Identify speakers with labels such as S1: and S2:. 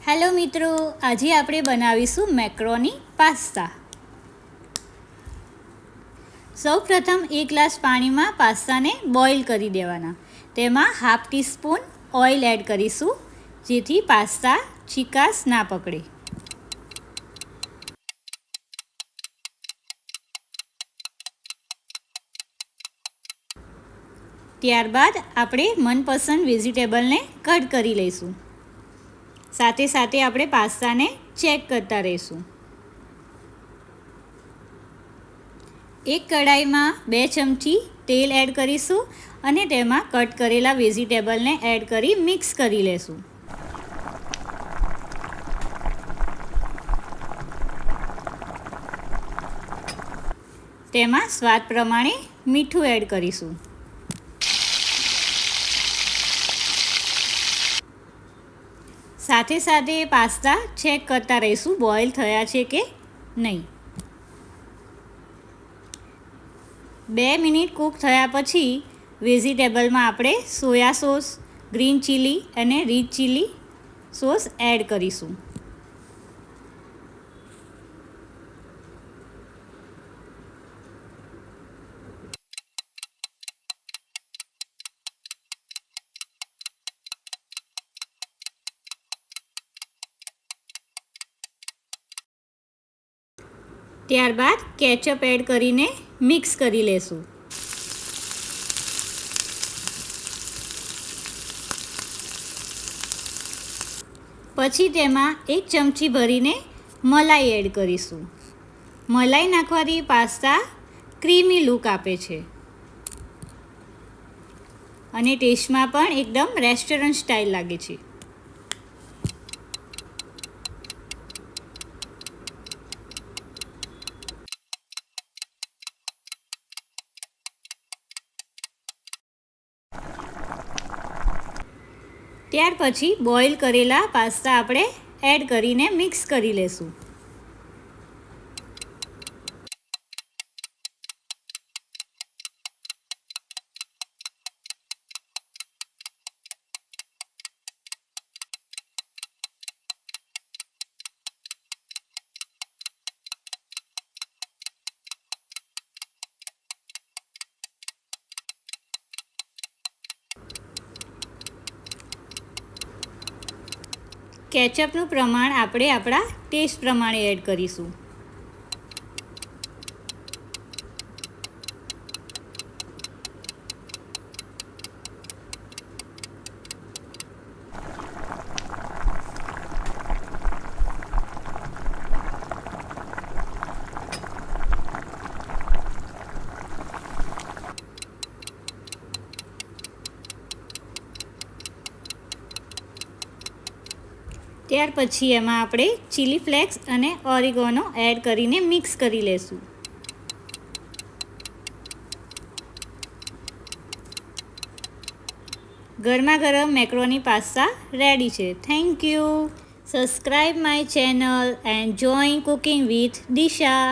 S1: Hello મિત્રો, આજે આપણે બનાવીશું મેક્રોની પાસ્તા। સૌપ્રથમ એક ગ્લાસ પાણીમાં પાસ્તાને બોઇલ કરી દેવાના। તેમાં હાફ ટીસ્પૂન ઓઇલ એડ કરીશું, જેથી પાસ્તા ચીકાશ ના પકડે। ત્યારબાદ આપણે મનપસંદ વેજીટેબલને કટ કરી લઈશું। સાથે સાથે આપણે પાસ્તાને ચેક કરતા રહીશું। એક કઢાઈમાં 2 ચમચી તેલ એડ કરીશું અને તેમાં કટ કરેલા વેજીટેબલને એડ કરી મિક્સ કરી લેશું। તેમાં સ્વાદ પ્રમાણે મીઠું એડ કરીશું। સાથે સાથે પાસ્તા ચેક કરતા રહીશું બોઇલ થયા છે કે નહીં। 2 મિનિટ કૂક થયા પછી વેજીટેબલમાં આપણે સોયા સોસ, ગ્રીન ચીલી અને રેડ ચીલી સોસ એડ કરીશું। ત્યારબાદ કેચઅપ એડ કરીને મિક્સ કરી લેશું। પછી તેમાં 1 ચમચી ભરીને મલાઈ એડ કરીશું। મલાઈ નાખવાથી પાસ્તા ક્રીમી લુક આપે છે અને ટેસ્ટમાં પણ એકદમ રેસ્ટોરન્ટ સ્ટાઇલ લાગે છે। ત્યાર પછી બોઇલ કરેલા પાસ્તા આપણે એડ કરીને મિક્સ કરી લેશું। કેચઅપનું પ્રમાણ આપણે આપણા ટેસ્ટ પ્રમાણે એડ કરીશું। ત્યાર પછી એમાં આપણે ચીલી ફ્લેક્સ અને ઓરિગેનો એડ કરીને મિક્સ કરી લેશું। ગરમા ગરમ મેક્રોની પાસ્તા રેડી છે। Thank you. Subscribe my channel and join cooking with Disha.